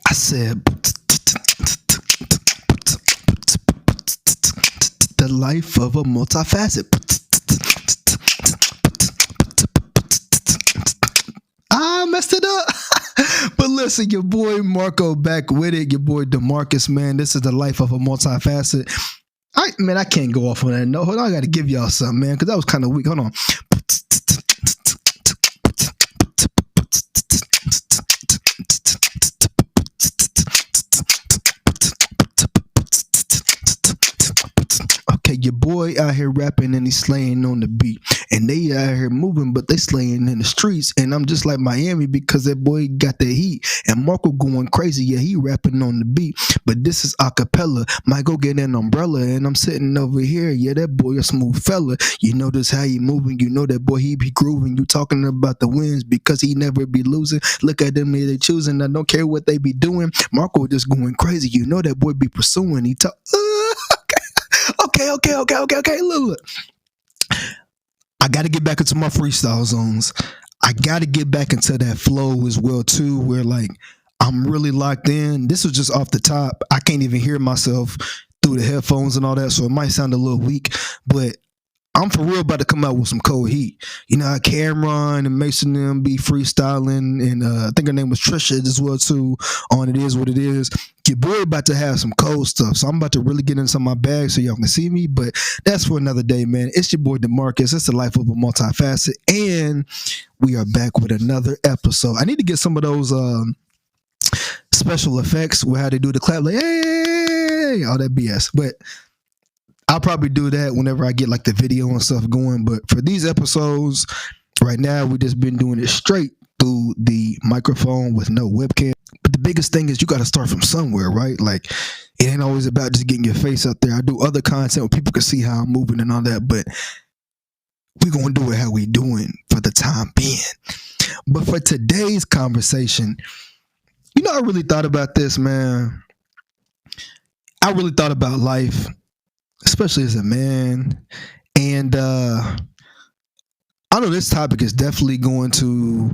I said the life of a multifaceted. I messed it up. But listen, your boy Marco back with it. Your boy DeMarcus, man. This is the life of a multifaceted. I can't go off on that. No, hold on. I got to give y'all something, man, because that was kind of weak. Hold on. Okay, your boy out here rapping and he's slaying on the beat, and they out here moving, but they slaying in the streets. And I'm just like Miami because that boy got the heat, and Marco going crazy. Yeah, he rapping on the beat, but this is acapella. Might go get an umbrella, and I'm sitting over here. Yeah, that boy a smooth fella. You notice how he moving. You know that boy he be grooving. You talking about the wins because he never be losing. Look at them, they choosing. I don't care what they be doing. Marco just going crazy. You know that boy be pursuing. He talk. Okay. Look. I got to get back into my freestyle zones. I got to get back into that flow as well too, where like I'm really locked in. This was just off the top. I can't even hear myself through the headphones and all that, so it might sound a little weak, but I'm for real about to come out with some cold heat. You know how Cameron and Mason them be freestyling, and I think her name was Trisha as well too on It Is What It Is. Your boy about to have some cold stuff, so I'm about to really get into my bag so y'all can see me, but that's for another day, man. It's your boy DeMarcus. It's the life of a multifaceted, and we are back with another episode. I need to get some of those special effects with how they do the clap, like hey, all that BS, but I'll probably do that whenever I get like the video and stuff going. But for these episodes, right now, we just been doing it straight through the microphone with no webcam. But the biggest thing is you got to start from somewhere, right? Like it ain't always about just getting your face up there. I do other content where people can see how I'm moving and all that, but we're going to do it how we doing for the time being. But for today's conversation, you know, I really thought about this, man. I really thought about life, especially as a man, and I know this topic is definitely going to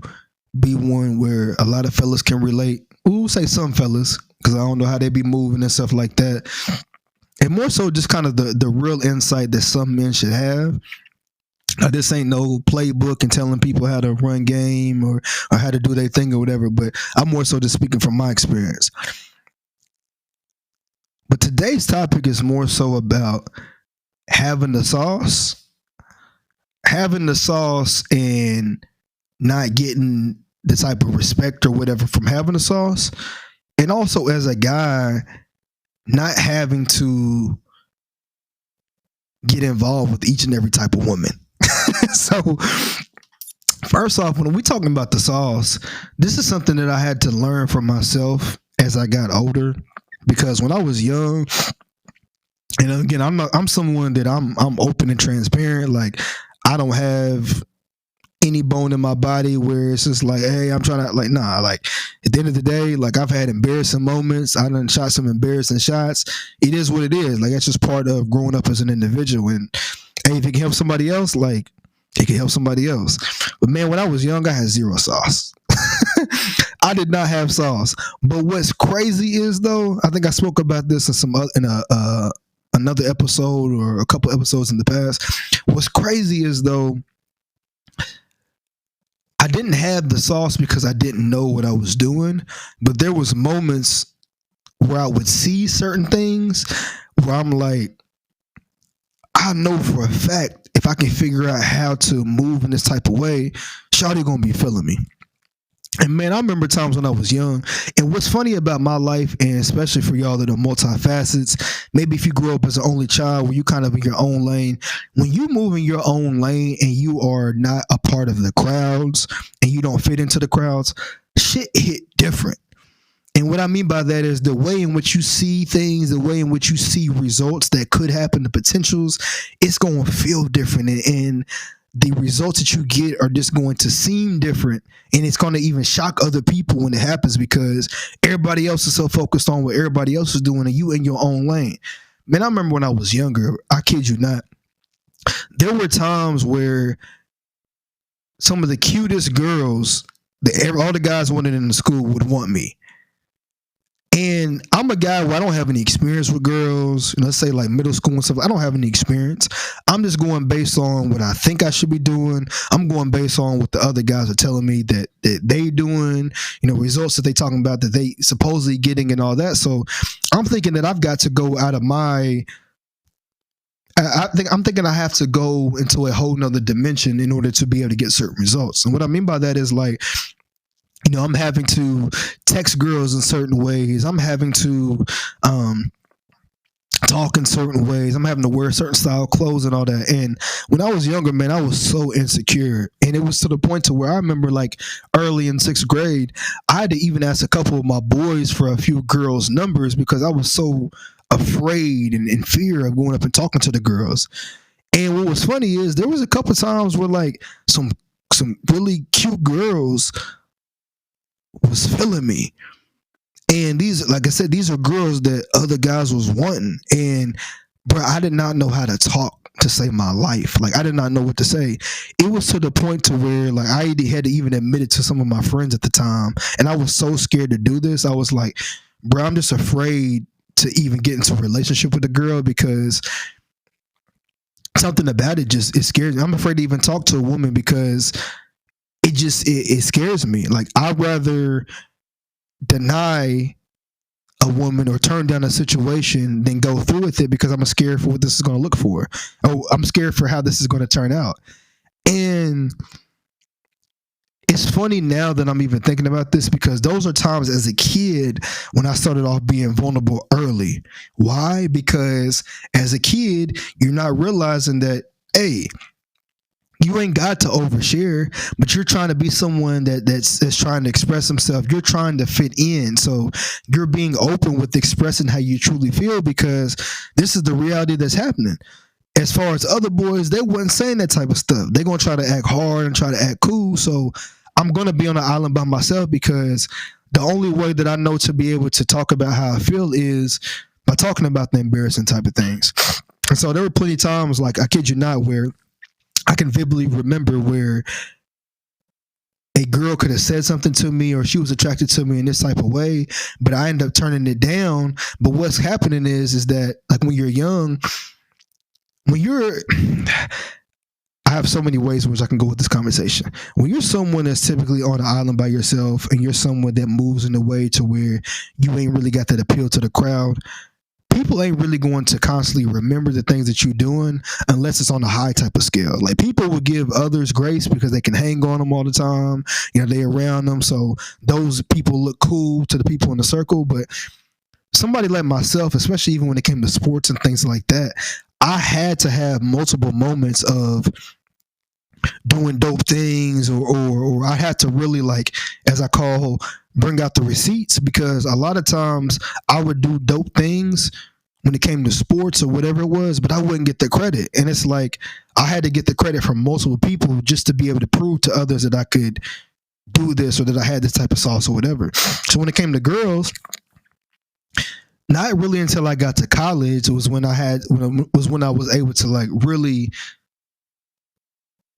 be one where a lot of fellas can relate. We'll say some fellas, because I don't know how they be moving and stuff like that, and more so just kind of the real insight that some men should have. Now, this ain't no playbook and telling people how to run game or how to do their thing or whatever, but I'm more so just speaking from my experience. But today's topic is more so about having the sauce and not getting the type of respect or whatever from having the sauce. And also as a guy, not having to get involved with each and every type of woman. So first off, when we talking about the sauce, this is something that I had to learn for myself as I got older. Because when I was young, and again, I'm someone that I'm open and transparent. Like I don't have any bone in my body where it's just like, hey, I'm trying to like, nah, like at the end of the day, like I've had embarrassing moments. I done shot some embarrassing shots. It is what it is. Like that's just part of growing up as an individual. And hey, if it can help somebody else, like it can help somebody else. But man, when I was young, I had zero sauce. I did not have sauce. But what's crazy is though, I think I spoke about this in another episode or a couple episodes in the past. What's crazy is though, I didn't have the sauce because I didn't know what I was doing, but there was moments where I would see certain things where I'm like, I know for a fact if I can figure out how to move in this type of way, shawty gonna be feeling me. And man, I remember times when I was young. And what's funny about my life, and especially for y'all that are multifacets, maybe if you grew up as an only child where you kind of in your own lane, when you move in your own lane and you are not a part of the crowds and you don't fit into the crowds, shit hit different. And what I mean by that is the way in which you see things, the way in which you see results that could happen, the potentials, it's going to feel different. And the results that you get are just going to seem different, and it's going to even shock other people when it happens because everybody else is so focused on what everybody else is doing and you in your own lane. Man, I remember when I was younger, I kid you not, there were times where some of the cutest girls that all the guys wanted in the school would want me. And I'm a guy where I don't have any experience with girls. Let's say like middle school and stuff. I don't have any experience. I'm just going based on what I think I should be doing. I'm going based on what the other guys are telling me that they doing, results that they talking about that they supposedly getting and all that. So I'm thinking that I've got to go out of my I'm thinking I have to go into a whole nother dimension in order to be able to get certain results. And what I mean by that is like, I'm having to text girls in certain ways. I'm having to talk in certain ways. I'm having to wear certain style clothes and all that. And when I was younger, man, I was so insecure. And it was to the point to where I remember like early in 6th grade, I had to even ask a couple of my boys for a few girls' numbers because I was so afraid and in fear of going up and talking to the girls. And what was funny is there was a couple of times where like some really cute girls was feeling me. And these, like I said, these are girls that other guys was wanting. And bro, I did not know how to talk to save my life. Like I did not know what to say. It was to the point to where like I had to even admit it to some of my friends at the time. And I was so scared to do this. I was like, bro, I'm just afraid to even get into a relationship with a girl because something about it it scares me. I'm afraid to even talk to a woman because it scares me. Like I'd rather deny a woman or turn down a situation than go through with it because I'm scared for what this is going to look for. Oh, I'm scared for how this is going to turn out. And it's funny now that I'm even thinking about this because those are times as a kid when I started off being vulnerable early. Why? Because as a kid, you're not realizing that, hey, you ain't got to overshare, but you're trying to be someone that's trying to express himself. You're trying to fit in. So you're being open with expressing how you truly feel because this is the reality that's happening. As far as other boys, they wasn't saying that type of stuff. They're going to try to act hard and try to act cool. So I'm going to be on an island by myself because the only way that I know to be able to talk about how I feel is by talking about the embarrassing type of things. And so there were plenty of times, like I kid you not, where I can vividly remember where a girl could have said something to me or she was attracted to me in this type of way, but I ended up turning it down. But what's happening is that like when you're young, I have so many ways in which I can go with this conversation. When you're someone that's typically on an island by yourself and you're someone that moves in a way to where you ain't really got that appeal to the crowd, people ain't really going to constantly remember the things that you're doing unless it's on a high type of scale. Like people will give others grace because they can hang on them all the time. They around them. So those people look cool to the people in the circle. But somebody like myself, especially even when it came to sports and things like that, I had to have multiple moments of doing dope things or I had to really, like, as I call, bring out the receipts, because a lot of times I would do dope things when it came to sports or whatever it was, but I wouldn't get the credit. And it's like I had to get the credit from multiple people just to be able to prove to others that I could do this or that I had this type of sauce or whatever. So when it came to girls, not really until I got to college was when I was able to like really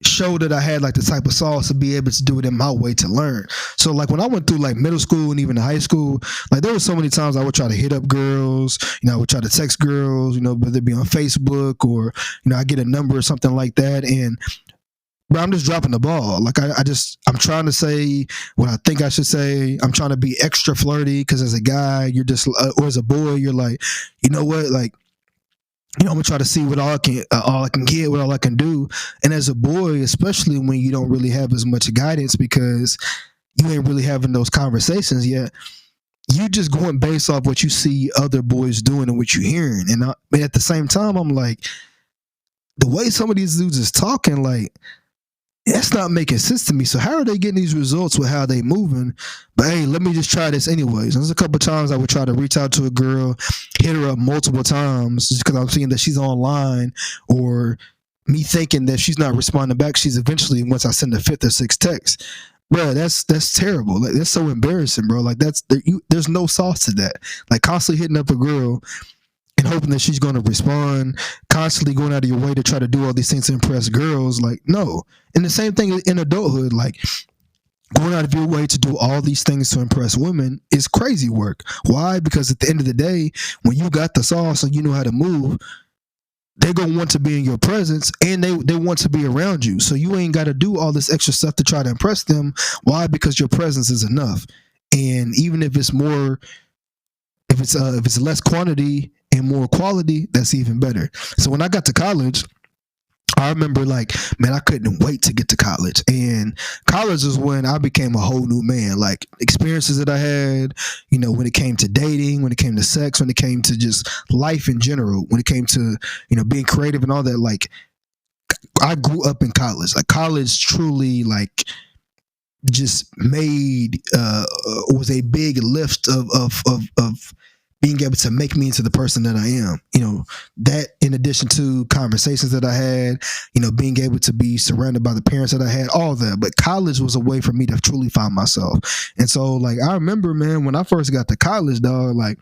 show that I had like the type of sauce to be able to do it in my way to learn. So like when I went through like middle school and even high school, like there were so many times I would try to hit up girls, I would try to text girls, whether it be on Facebook or, I get a number or something like that. And but I'm just dropping the ball. Like I'm trying to say what I think I should say. I'm trying to be extra flirty because as a guy, you're just, or as a boy, you're like, you know what, like, I'm gonna try to see what all I can get, what all I can do. And as a boy, especially when you don't really have as much guidance because you ain't really having those conversations yet, you just going based off what you see other boys doing and what you're hearing. And at the same time, I'm like, the way some of these dudes is talking, like, that's not making sense to me. So how are they getting these results with how they moving? But hey, let me just try this anyways. There's a couple of times I would try to reach out to a girl, hit her up multiple times just because I'm seeing that she's online, or me thinking that she's not responding back. She's eventually, once I send the fifth or sixth text, bro, that's terrible. Like, that's so embarrassing, bro. Like there's no sauce to that. Like constantly hitting up a girl and hoping that she's going to respond, constantly going out of your way to try to do all these things to impress girls. Like, no. And the same thing in adulthood. Like, going out of your way to do all these things to impress women is crazy work. Why? Because at the end of the day, when you got the sauce and you know how to move, they're gonna want to be in your presence, and they want to be around you. So you ain't got to do all this extra stuff to try to impress them. Why? Because your presence is enough. And even if it's more, if it's less quantity and more quality, that's even better. So when I got to college, I remember, like, man, I couldn't wait to get to college. And college is when I became a whole new man. Like, experiences that I had, when it came to dating, when it came to sex, when it came to just life in general, when it came to, being creative and all that. Like, I grew up in college. Like, college truly, like, just made was a big lift of being able to make me into the person that I am. That in addition to conversations that I had, being able to be surrounded by the parents that I had, all that. But college was a way for me to truly find myself. And so, like, I remember, man, when I first got to college, dog, like,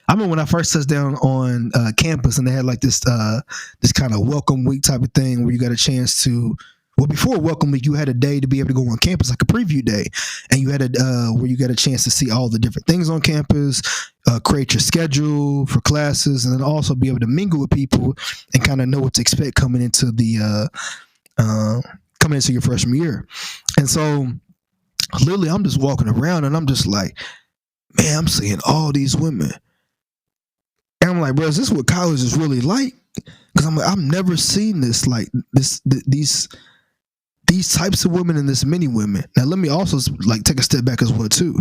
I remember when I first sat down on campus, and they had like this kind of welcome week type of thing where you got a chance to. Well, before welcome week, you had a day to be able to go on campus, like a preview day, and you had where you got a chance to see all the different things on campus, create your schedule for classes, and then also be able to mingle with people and kind of know what to expect coming into your freshman year. And so, literally, I'm just walking around, and I'm just like, man, I'm seeing all these women. And I'm like, bro, is this what college is really like? Because I'm like, I've never seen this, like, these types of women and this many women. Now, let me also, like, take a step back as well too.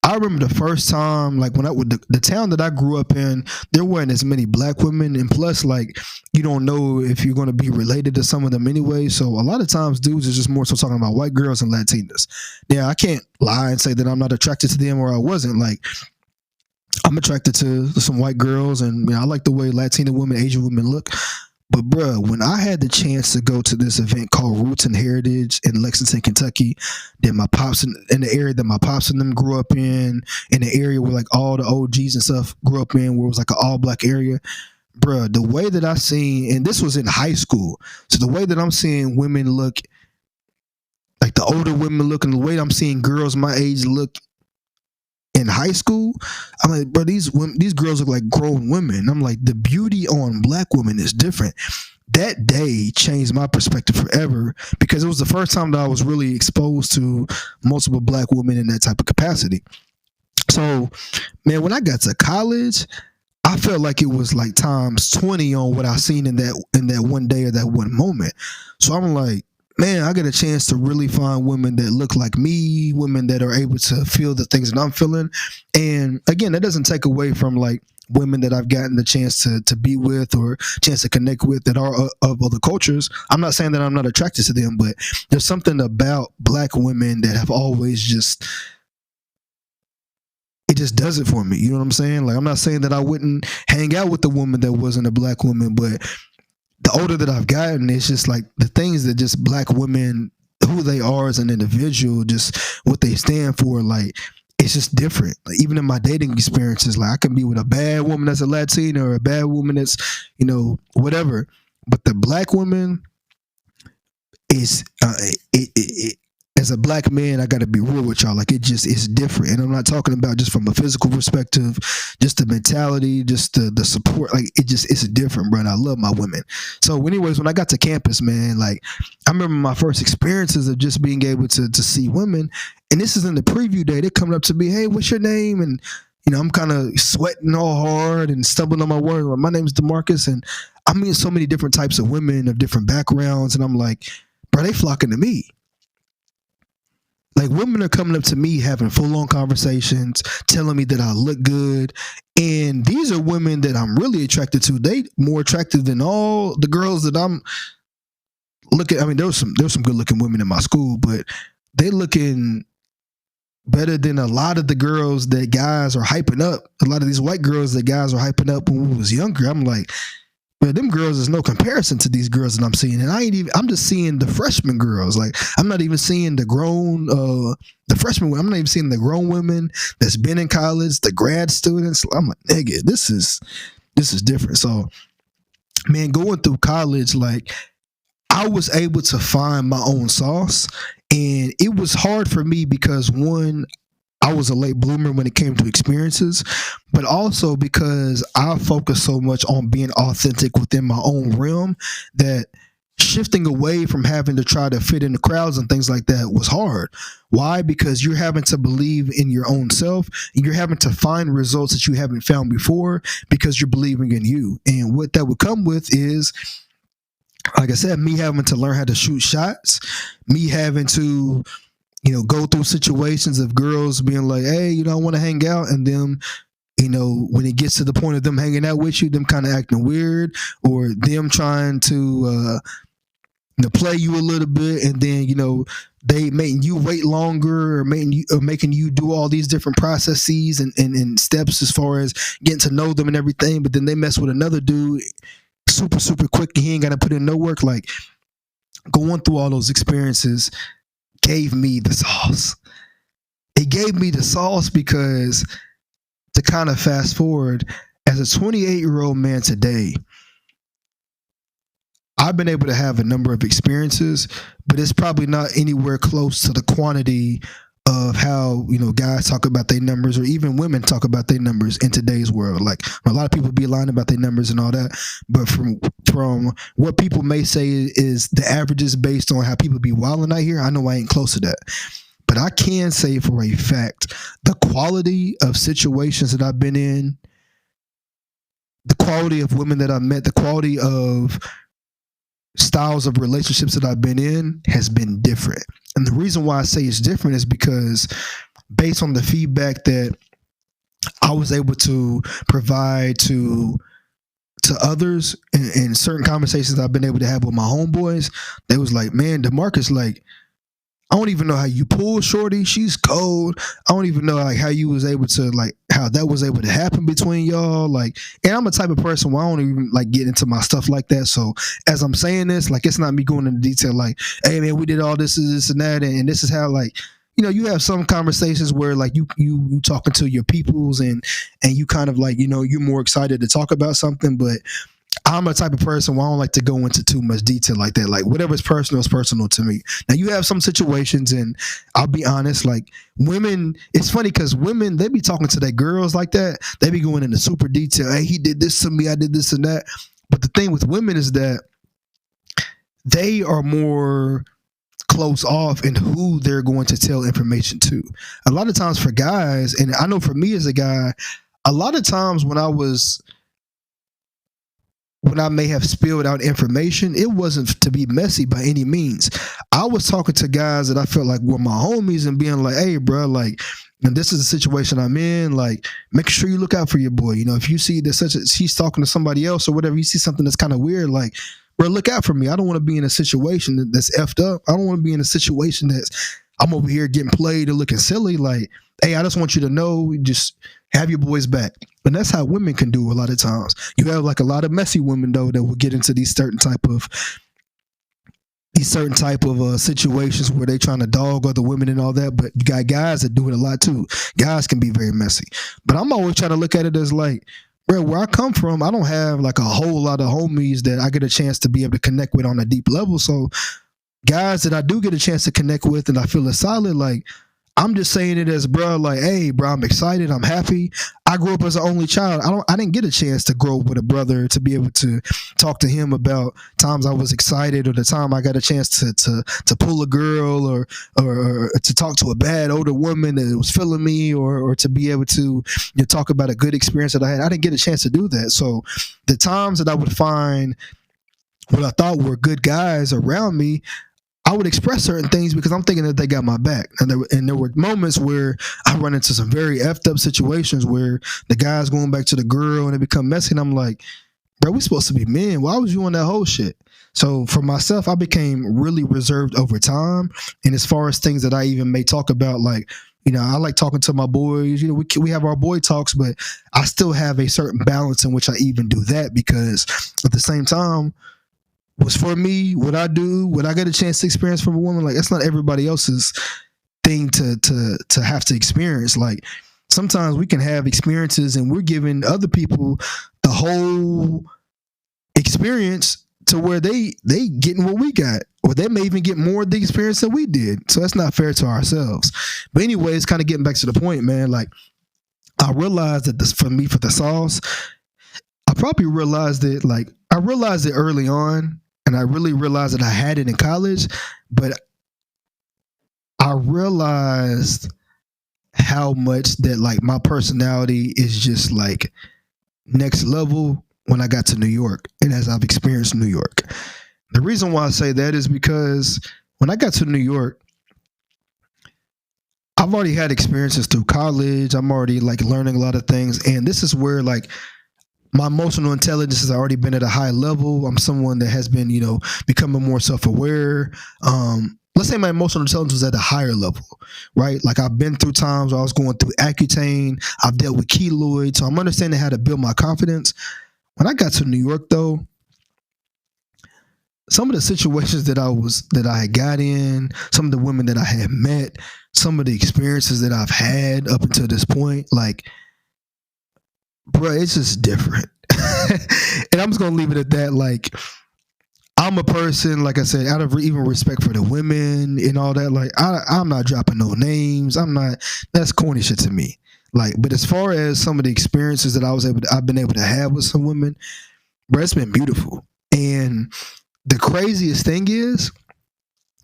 I remember the first time, like, when I would the town that I grew up in, there weren't as many black women, and plus, like, you don't know if you're going to be related to some of them anyway. So a lot of times, dudes are just more so talking about white girls and Latinas. Now, I can't lie and say that I'm not attracted to them, or I wasn't. Like, I'm attracted to some white girls, and I like the way Latina women, Asian women look. But, bruh, when I had the chance to go to this event called Roots and Heritage in Lexington, Kentucky, that my pops in the area that my pops and them grew up in the area where, like, all the OGs and stuff grew up in, where it was like an all black area, bruh, the way that I seen, and this was in high school, so the way that I'm seeing women look, like the older women look, and the way I'm seeing girls my age look in high school, I'm like, bro, these girls look like grown women. I'm like, the beauty on black women is different. That day changed my perspective forever, because it was the first time that I was really exposed to multiple black women in that type of capacity. So, man, when I got to college, I felt like it was like times 20 on what I seen in that one day or that one moment. So I'm like, man, I get a chance to really find women that look like me, women that are able to feel the things that I'm feeling. And again, that doesn't take away from, like, women that I've gotten the chance to be with or chance to connect with that are of other cultures. I'm not saying that I'm not attracted to them, but there's something about black women that have always just, it just does it for me. You know what I'm saying? Like, I'm not saying that I wouldn't hang out with a woman that wasn't a black woman, but the older that I've gotten, it's just like the things that just black women, who they are as an individual, just what they stand for, like, it's just different. Like, even in my dating experiences, like, I can be with a bad woman that's a Latina or a bad woman that's, whatever. But the black woman is, as a black man, I got to be real with y'all. Like, it's different. And I'm not talking about just from a physical perspective, just the mentality, just the support. Like, it's different, bro. And I love my women. So anyways, when I got to campus, man, like, I remember my first experiences of just being able to see women. And this is in the preview day. They're coming up to me, hey, what's your name? And, I'm kind of sweating all hard and stumbling on my words. Like, my name's DeMarcus. And I meet so many different types of women of different backgrounds. And I'm like, bro, they flocking to me. Like, women are coming up to me, having full-on conversations, telling me that I look good. And these are women that I'm really attracted to. They more attractive than all the girls that I'm looking. I mean, there's some good-looking women in my school, but they looking better than a lot of the girls that guys are hyping up. A lot of these white girls that guys are hyping up when we was younger. I'm like, but them girls is no comparison to these girls that I'm seeing. And I'm just seeing the freshman girls. Like, I'm not even seeing the grown, the freshmen. I'm not even seeing the grown women that's been in college, the grad students. I'm like, nigga, this is different. So, man, going through college, like, I was able to find my own sauce. And it was hard for me because one, I was a late bloomer when it came to experiences, but also because I focused so much on being authentic within my own realm that shifting away from having to try to fit in the crowds and things like that was hard. Why? Because you're having to believe in your own self and you're having to find results that you haven't found before because you're believing in you. And what that would come with is, like I said, me having to learn how to shoot shots, me having to go through situations of girls being like, hey, I want to hang out. And then, when it gets to the point of them hanging out with you, them kind of acting weird or them trying to, play you a little bit. And then, they making you wait longer or making you do all these different processes and steps as far as getting to know them and everything. But then they mess with another dude super, super quick and he ain't got to put in no work. Like going through all those experiences gave me the sauce. It gave me the sauce because, to kind of fast forward, as a 28-year-old man today, I've been able to have a number of experiences, but it's probably not anywhere close to the quantity of how guys talk about their numbers or even women talk about their numbers in today's world. Like a lot of people be lying about their numbers and all that, but from what people may say is the averages based on how people be wilding out here, I know I ain't close to that. But I can say for a fact, the quality of situations that I've been in, the quality of women that I've met, the quality of styles of relationships that I've been in has been different. And the reason why I say it's different is because based on the feedback that I was able to provide to others in certain conversations I've been able to have with my homeboys, they was like, man, DeMarcus, like, I don't even know how you pull shorty. She's cold. I don't even know like how you was able to like how that was able to happen between y'all. Like, and I'm a type of person where I don't even like get into my stuff like that. So as I'm saying this, like it's not me going into detail like, hey man, we did all this and that, and this is how like you have some conversations where like you talking to your peoples and you kind of like you're more excited to talk about something, but I'm a type of person where I don't like to go into too much detail like that. Like whatever is personal to me. Now you have some situations, and I'll be honest, like women, it's funny because women, they be talking to their girls like that. They be going into super detail. Hey, he did this to me. I did this and that. But the thing with women is that they are more close off in who they're going to tell information to. A lot of times for guys, and I know for me as a guy, a lot of times when I may have spilled out information, it wasn't to be messy by any means. I was talking to guys that I felt like were my homies and being like, hey, bro, like, and this is the situation I'm in. Like, make sure you look out for your boy. If you see that he's talking to somebody else or whatever, you see something that's kind of weird, like, bro, look out for me. I don't want to be in a situation that's effed up. I don't want to be in a situation that's I'm over here getting played or looking silly. Like, hey, I just want you to know, just have your boys back. And that's how women can do a lot of times. You have like a lot of messy women though that will get into these certain type of situations where they trying to dog other women and all that. But you got guys that do it a lot too. Guys can be very messy. But I'm always trying to look at it as like, bro, where I come from, I don't have like a whole lot of homies that I get a chance to be able to connect with on a deep level. So guys that I do get a chance to connect with and I feel is solid, like I'm just saying it as, bro, like, hey, bro, I'm excited. I'm happy. I grew up as an only child. I didn't get a chance to grow up with a brother to be able to talk to him about times I was excited or the time I got a chance to pull a girl or to talk to a bad older woman that was feeling me or to be able to talk about a good experience that I had. I didn't get a chance to do that. So the times that I would find what I thought were good guys around me, I would express certain things because I'm thinking that they got my back. And there were moments where I run into some very effed up situations where the guy's going back to the girl and it become messy. And I'm like, bro, we supposed to be men. Why was you on that whole shit? So for myself, I became really reserved over time. And as far as things that I even may talk about, like, I like talking to my boys. We have our boy talks, but I still have a certain balance in which I even do that because at the same time, was for me, what I do, what I get a chance to experience from a woman, like that's not everybody else's thing to have to experience. Like sometimes we can have experiences and we're giving other people the whole experience to where they getting what we got, or they may even get more of the experience than we did. So that's not fair to ourselves. But anyways, kind of getting back to the point, man. Like I realized that this for me for the sauce, I probably realized it like I realized it early on, and I really realized that I had it in college, but I realized how much that like my personality is just like next level when I got to New York and as I've experienced New York. The reason why I say that is because when I got to New York, I've already had experiences through college. I'm already like learning a lot of things. And this is where like my emotional intelligence has already been at a high level. I'm someone that has been, becoming more self-aware. Let's say my emotional intelligence was at a higher level, right? Like I've been through times where I was going through Accutane. I've dealt with keloid. So I'm understanding how to build my confidence. When I got to New York though, some of the situations that I had got in, some of the women that I had met, some of the experiences that I've had up until this point, like, bro, it's just different. And I'm just gonna leave it at that. Like, I'm a person, like I said, out of even respect for the women and all that. Like, I'm not dropping no names. That's corny shit to me. Like, but as far as some of the experiences that I've been able to have with some women, bro, it's been beautiful. And the craziest thing is,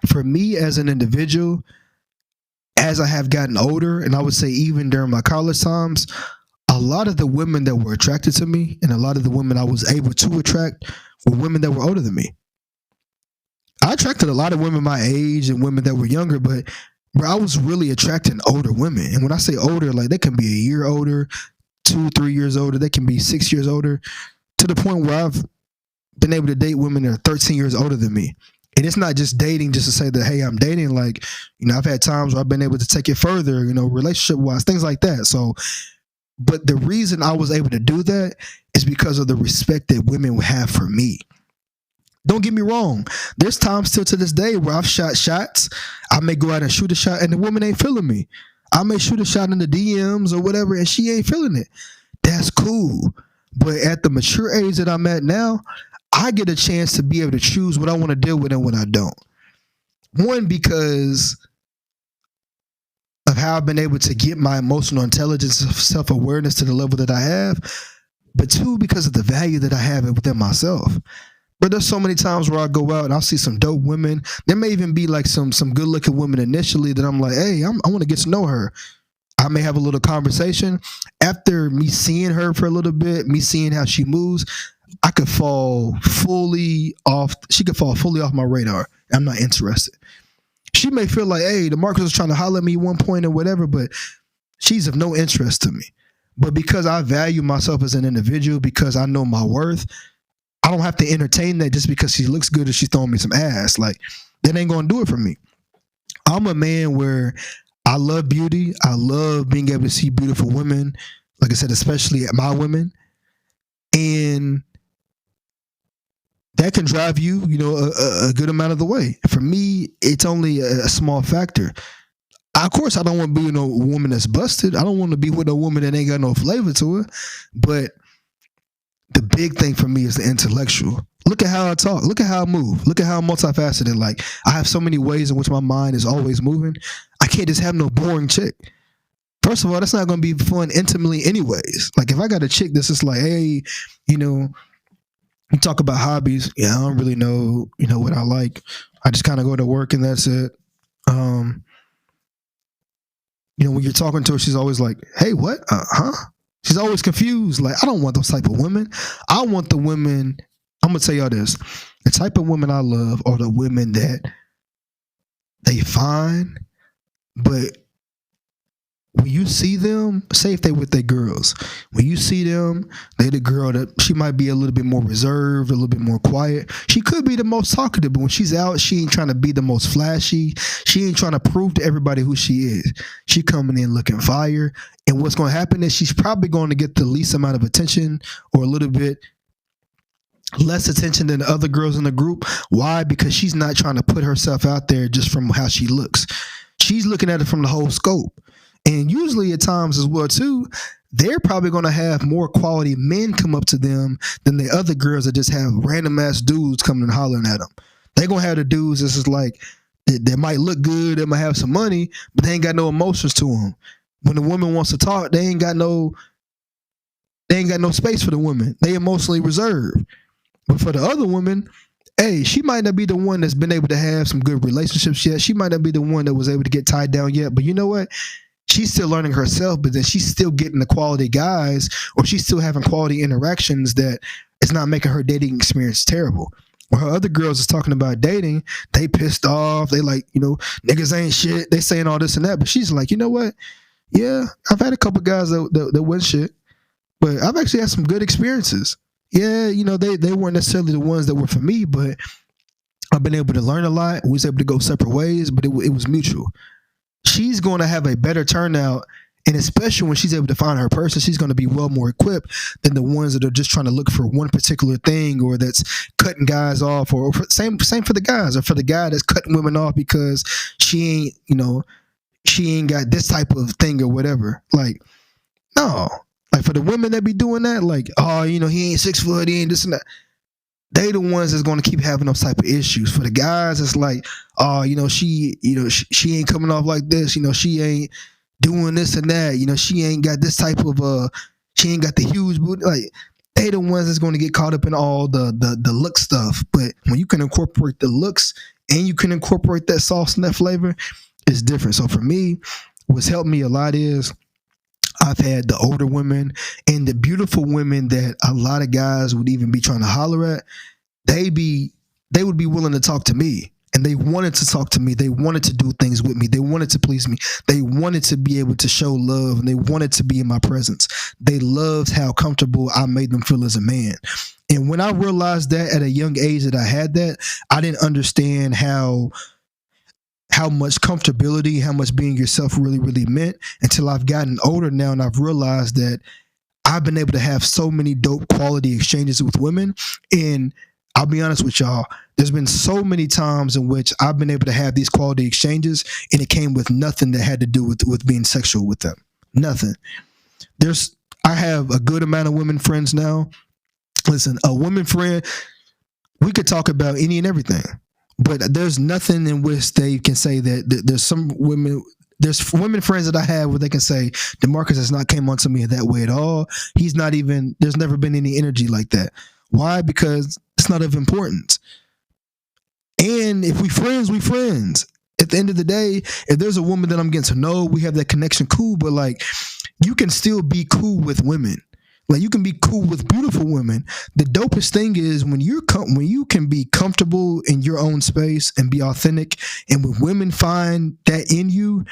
for me as an individual, as I have gotten older, and I would say even during my college times, a lot of the women that were attracted to me and a lot of the women I was able to attract were women that were older than me. I attracted a lot of women my age and women that were younger, but bro, I was really attracting older women. And when I say older, like they can be a year older, 2-3 years older, they can be 6 years older, to the point where I've been able to date women that are 13 years older than me. And it's not just dating just to say that, hey, I'm dating. Like, I've had times where I've been able to take it further, relationship wise, things like that. So, but the reason I was able to do that is because of the respect that women have for me. Don't get me wrong. There's times still to this day where I've shot shots. I may go out and shoot a shot and the woman ain't feeling me. I may shoot a shot in the DMs or whatever and she ain't feeling it. That's cool. But at the mature age that I'm at now, I get a chance to be able to choose what I want to deal with and what I don't. One, because of how I've been able to get my emotional intelligence, self-awareness to the level that I have. But two, because of the value that I have within myself. But there's so many times where I go out and I'll see some dope women. There may even be like some good looking women initially that I'm like, hey, I want to get to know her. I may have a little conversation. After me seeing her for a little bit, me seeing how she moves, she could fall fully off my radar. I'm not interested. She may feel like, hey, the Marcus was trying to holler at me at one point or whatever, but she's of no interest to me. But because I value myself as an individual, because I know my worth, I don't have to entertain that just because she looks good or she's throwing me some ass. Like, that ain't going to do it for me. I'm a man where I love beauty. I love being able to see beautiful women. Like I said, especially my women. And that can drive you, a good amount of the way. For me, it's only a small factor. Of course, I don't want to be with a woman that's busted. I don't want to be with a woman that ain't got no flavor to her. But the big thing for me is the intellectual. Look at how I talk. Look at how I move. Look at how I'm multifaceted. Like, I have so many ways in which my mind is always moving. I can't just have no boring chick. First of all, that's not going to be fun intimately anyways. Like, if I got a chick that's just like, hey, we talk about hobbies. Yeah, I don't really know, what I like. I just kind of go to work and that's it. When you're talking to her, she's always like, hey, what? Huh? She's always confused. Like, I don't want those type of women. I want the women, I'm going to tell y'all this. The type of women I love are the women that they fine, but when you see them, say if they with their girls, when you see them, they the girl that she might be a little bit more reserved, a little bit more quiet. She could be the most talkative, but when she's out, she ain't trying to be the most flashy. She ain't trying to prove to everybody who she is. She coming in looking fire. And what's going to happen is she's probably going to get the least amount of attention or a little bit less attention than the other girls in the group. Why? Because she's not trying to put herself out there just from how she looks. She's looking at it from the whole scope. And usually at times as well too, they're probably going to have more quality men come up to them than the other girls that just have random ass dudes coming and hollering at them. They're going to have the dudes that's just like, that might look good, they might have some money, but they ain't got no emotions to them. When the woman wants to talk, they ain't got no space for the woman. They emotionally reserved. But for the other woman, hey, she might not be the one that's been able to have some good relationships yet. She might not be the one that was able to get tied down yet. But you know what? She's still learning herself, but then she's still getting the quality guys, or she's still having quality interactions that is not making her dating experience terrible. When her other girls is talking about dating, they pissed off. They like, niggas ain't shit. They saying all this and that. But she's like, you know what? Yeah, I've had a couple guys that went shit, but I've actually had some good experiences. Yeah, they weren't necessarily the ones that were for me, but I've been able to learn a lot. We was able to go separate ways, but it was mutual. She's going to have a better turnout, and especially when she's able to find her person, she's going to be well more equipped than the ones that are just trying to look for one particular thing, or that's cutting guys off, or same for the guys, or for the guy that's cutting women off because she ain't got this type of thing or whatever. Like, no. Like, for the women that be doing that, like, oh, he ain't 6 foot, he ain't this and that. They the ones that's going to keep having those type of issues. For the guys, it's like, oh, she ain't coming off like this. She ain't doing this and that. She ain't got this type of she ain't got the huge booty. Like, they the ones that's going to get caught up in all the look stuff. But when you can incorporate the looks and you can incorporate that sauce and that flavor, it's different. So for me, what's helped me a lot is I've had the older women and the beautiful women that a lot of guys would even be trying to holler at. They would be willing to talk to me, and they wanted to talk to me. They wanted to do things with me. They wanted to please me. They wanted to be able to show love, and they wanted to be in my presence. They loved how comfortable I made them feel as a man. And when I realized that at a young age that I had that, I didn't understand how much comfortability, how much being yourself really, really meant until I've gotten older now, and I've realized that I've been able to have so many dope quality exchanges with women. And I'll be honest with y'all, there's been so many times in which I've been able to have these quality exchanges, and it came with nothing that had to do with being sexual with them. Nothing. I have a good amount of women friends now. Listen, a woman friend, we could talk about any and everything. But there's nothing in which they can say that there's women friends that I have where they can say DeMarcus has not came onto me that way at all. There's never been any energy like that. Why? Because it's not of importance. And if we friends, we friends. At the end of the day, if there's a woman that I'm getting to know, we have that connection, cool. But like, you can still be cool with women. Like, you can be cool with beautiful women. The dopest thing is when you can be comfortable in your own space and be authentic, and when women find that in you,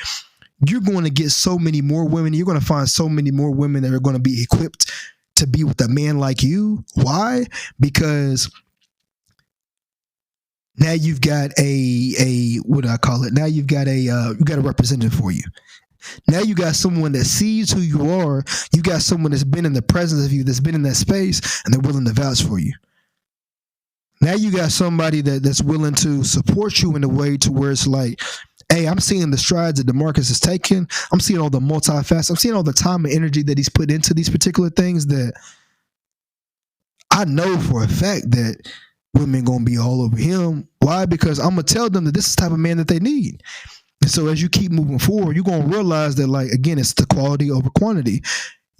you're going to get so many more women. You're going to find so many more women that are going to be equipped to be with a man like you. Why? Because now you've got what do I call it? Now you've got you got a representative for you. Now you got someone that sees who you are. You got someone that's been in the presence of you, that's been in that space, and they're willing to vouch for you. Now you got somebody that's willing to support you in a way to where it's like, hey, I'm seeing the strides that DeMarcus is taking. I'm seeing all the multi-facets. I'm seeing all the time and energy that he's put into these particular things that I know for a fact that women going to be all over him. Why? Because I'm going to tell them that this is the type of man that they need. So as you keep moving forward, you're going to realize that, like, again, it's the quality over quantity.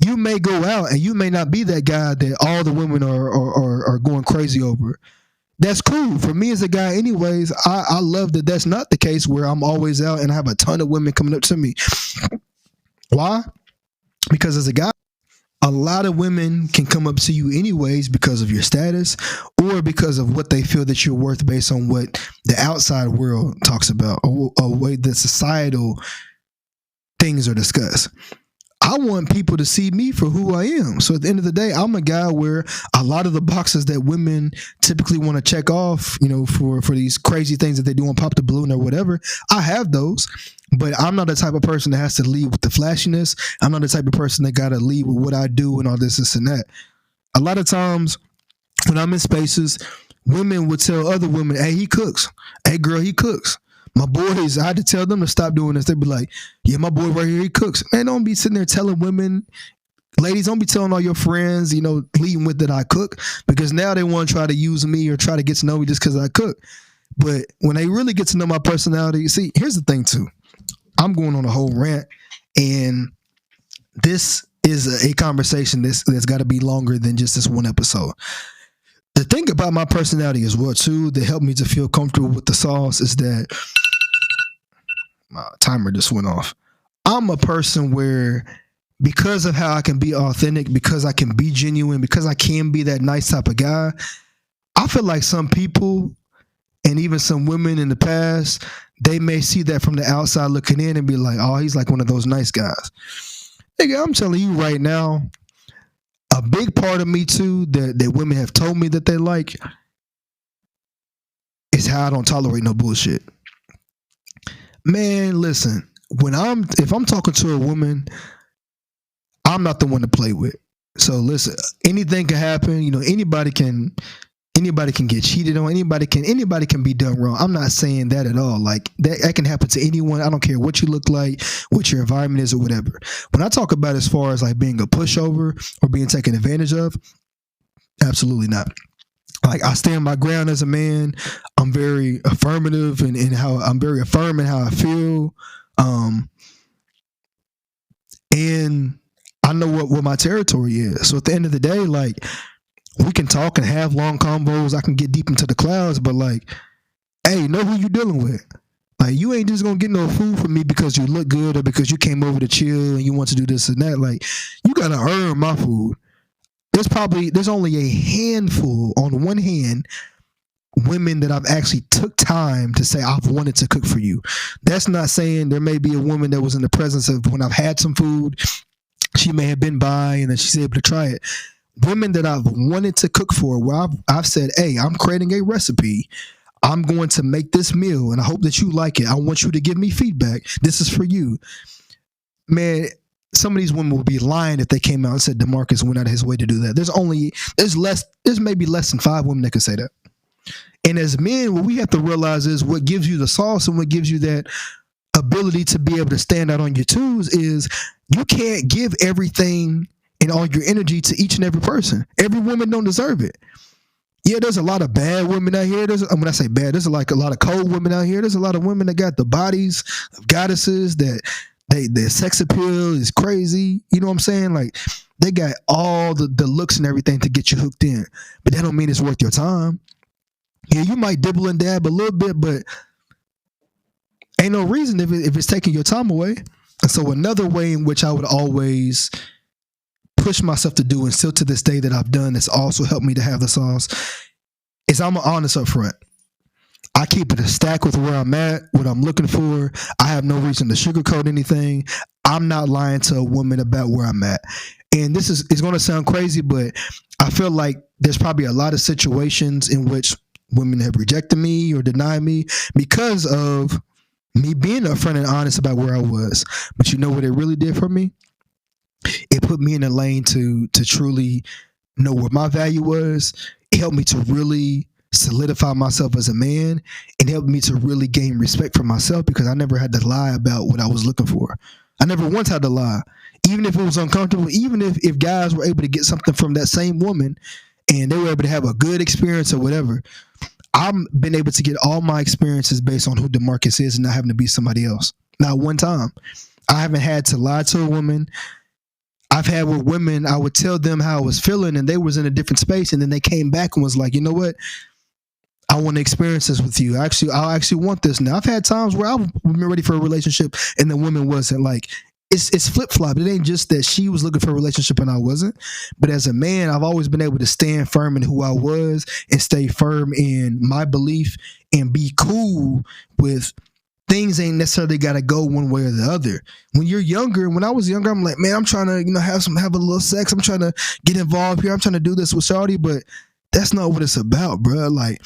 You may go out and you may not be that guy that all the women are going crazy over. That's cool. For me as a guy anyways, I love that that's not the case where I'm always out and I have a ton of women coming up to me. Why? Because as a guy, a lot of women can come up to you anyways because of your status or because of what they feel that you're worth based on what the outside world talks about or way the societal things are discussed. I want people to see me for who I am. So at the end of the day, I'm a guy where a lot of the boxes that women typically want to check off, for these crazy things that they do on Pop the Balloon or whatever, I have those. But I'm not the type of person that has to lead with the flashiness. I'm not the type of person that got to lead with what I do and all this and that. A lot of times when I'm in spaces, women would tell other women, hey, he cooks. Hey, girl, he cooks. My boys, I had to tell them to stop doing this. They'd be like, yeah, my boy right here, he cooks. Man, don't be sitting there telling women, ladies, don't be telling all your friends, leading with that I cook, because now they want to try to use me or try to get to know me just because I cook. But when they really get to know my personality, see, here's the thing too. I'm going on a whole rant, and this is a conversation that's got to be longer than just this one episode. The thing about my personality as well too that helped me to feel comfortable with the sauce is that my timer just went off. I'm a person where, because of how I can be authentic, because I can be genuine, because I can be that nice type of guy, I feel like some people and even some women in the past, they may see that from the outside looking in and be like, oh, he's like one of those nice guys. Nigga, I'm telling you right now, a big part of me too that women have told me that they like is how I don't tolerate no bullshit. Man, listen, if I'm talking to a woman, I'm not the one to play with. So listen, anything can happen. Anybody can get cheated on. Anybody can be done wrong. I'm not saying that at all. Like that can happen to anyone. I don't care what you look like, what your environment is, or whatever. When I talk about as far as like being a pushover or being taken advantage of, absolutely not. Like, I stand my ground as a man. I'm very affirmative in how I'm very affirm in how I feel. And I know what my territory is. So at the end of the day, like, we can talk and have long combos. I can get deep into the clouds, but like, hey, know who you dealing with. Like, you ain't just gonna get no food from me because you look good or because you came over to chill and you want to do this and that. Like, you gotta earn my food. There's only a handful, on one hand, women that I've actually took time to say I've wanted to cook for you. That's not saying there may be a woman that was in the presence of when I've had some food, she may have been by and then she's able to try it. Women that I've wanted to cook for, where I've said, hey, I'm creating a recipe. I'm going to make this meal and I hope that you like it. I want you to give me feedback. This is for you. Man, some of these women would be lying if they came out and said DeMarcus went out of his way to do that. There's maybe less than 5 women that could say that. And as men, what we have to realize is what gives you the sauce and what gives you that ability to be able to stand out on your twos is you can't give everything and all your energy to each and every person. Every woman don't deserve it. Yeah, there's a lot of bad women out here. When I say bad, there's like a lot of cold women out here. There's a lot of women that got the bodies of goddesses that their sex appeal is crazy. You know what I'm saying? Like, they got all the looks and everything to get you hooked in. But that don't mean it's worth your time. Yeah, you might dibble and dab a little bit, but ain't no reason if it's taking your time away. And so another way in which I would always push myself to do, and still to this day that I've done, that's also helped me to have the sauce, is I'm honest up front. I keep it a stack with where I'm at, what I'm looking for. I have no reason to sugarcoat anything. I'm not lying to a woman about where I'm at. And this is going to sound crazy, but I feel like there's probably a lot of situations in which women have rejected me or denied me because of me being upfront and honest about where I was. But you know what it really did for me? It put me in a lane to truly know what my value was. It helped me to really solidify myself as a man, and helped me to really gain respect for myself because I never had to lie about what I was looking for. I never once had to lie, even if it was uncomfortable, even if guys were able to get something from that same woman and they were able to have a good experience or whatever. I've been able to get all my experiences based on who DeMarcus is and not having to be somebody else. Not one time. I haven't had to lie to a woman. I've had with women, I would tell them how I was feeling and they was in a different space, and then they came back and was like, you know what? I want to experience this with you. I actually want this now. I've had times where I've been ready for a relationship and the woman wasn't. Like, it's flip-flop. It ain't just that she was looking for a relationship and I wasn't. But as a man, I've always been able to stand firm in who I was and stay firm in my belief and be cool with things ain't necessarily got to go one way or the other. When you're younger, when I was younger, I'm like, man, I'm trying to, have a little sex. I'm trying to get involved here. I'm trying to do this with Shawty, but that's not what it's about, bro. Like,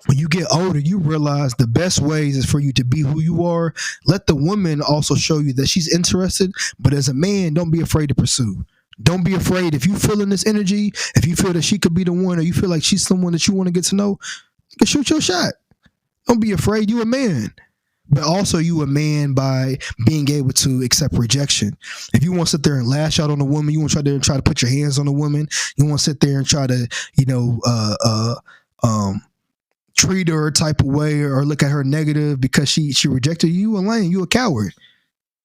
when you get older, you realize the best ways is for you to be who you are. Let the woman also show you that she's interested. But as a man, don't be afraid to pursue. Don't be afraid. If you feel in this energy, if you feel that she could be the one, or you feel like she's someone that you want to get to know, you can shoot your shot. Don't be afraid. You a man. but also you a man by being able to accept rejection. If you want to sit there and lash out on a woman, you want to try to put your hands on a woman, you want to sit there and try to, treat her a type of way or look at her negative because she rejected you, you a lame, you a coward.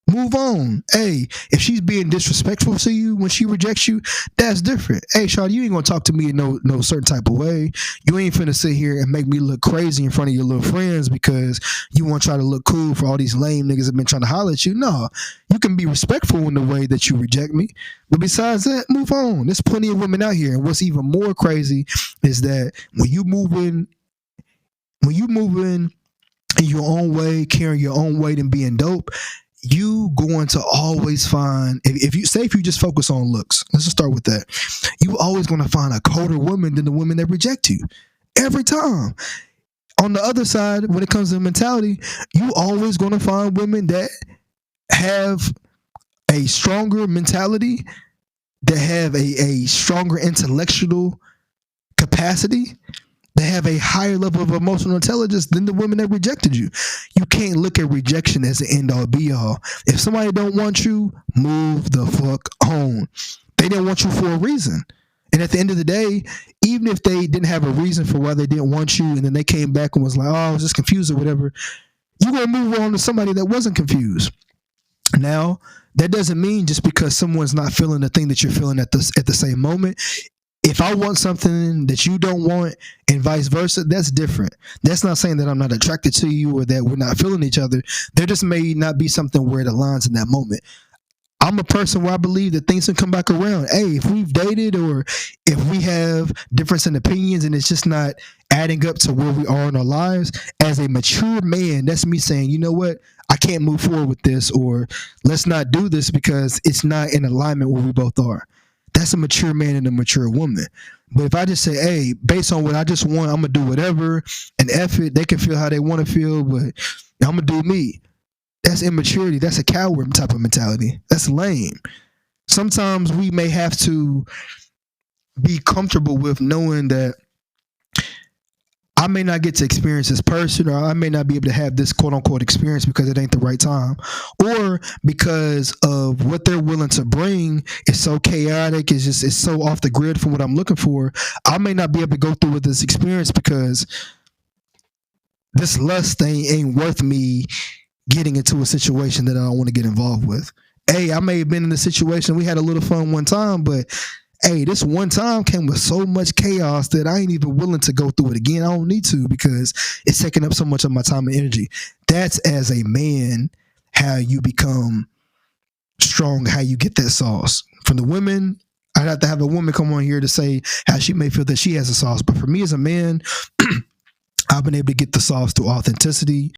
Move on. Hey, if she's being disrespectful to you when she rejects you, that's different. Hey, Sean, you ain't gonna talk to me in no certain type of way. You ain't finna sit here and make me look crazy in front of your little friends because you want to try to look cool for all these lame niggas that been trying to holler at you. No, you can be respectful in the way that you reject me. But besides that, move on. There's plenty of women out here. And what's even more crazy is that when you move in in your own way, carrying your own weight and being dope, you going to always find, if you just focus on looks, let's just start with that, you always going to find a colder woman than the women that reject you every time. On the other side, when it comes to mentality, you always going to find women that have a stronger mentality, that have a stronger intellectual capacity, they have a higher level of emotional intelligence than the women that rejected you. You can't look at rejection as an end all be all. If somebody don't want you, move the fuck on. They didn't want you for a reason. And at the end of the day, even if they didn't have a reason for why they didn't want you, and then they came back and was like, oh, I was just confused or whatever, you're going to move on to somebody that wasn't confused. Now, that doesn't mean just because someone's not feeling the thing that you're feeling at the same moment. If I want something that you don't want and vice versa, that's different. That's not saying that I'm not attracted to you or that we're not feeling each other. There just may not be something where it aligns in that moment. I'm a person where I believe that things can come back around. Hey, if we've dated or if we have difference in opinions and it's just not adding up to where we are in our lives, as a mature man, that's me saying, you know what? I can't move forward with this, or let's not do this because it's not in alignment where we both are. That's a mature man and a mature woman. But if I just say, hey, based on what I just want, I'm going to do whatever, and F it, they can feel how they want to feel, but I'm going to do me. That's immaturity. That's a coward type of mentality. That's lame. Sometimes we may have to be comfortable with knowing that I may not get to experience this person, or I may not be able to have this quote unquote experience because it ain't the right time, or because of what they're willing to bring is so chaotic, it's so off the grid from what I'm looking for. I may not be able to go through with this experience because this lust thing ain't worth me getting into a situation that I don't want to get involved with. Hey, I may have been in a situation, we had a little fun one time, but hey, this one time came with so much chaos that I ain't even willing to go through it again. I don't need to because it's taking up so much of my time and energy. That's, as a man, how you become strong, how you get that sauce. From the women, I'd have to have a woman come on here to say how she may feel that she has a sauce. But for me as a man, I've been able to get the sauce through authenticity,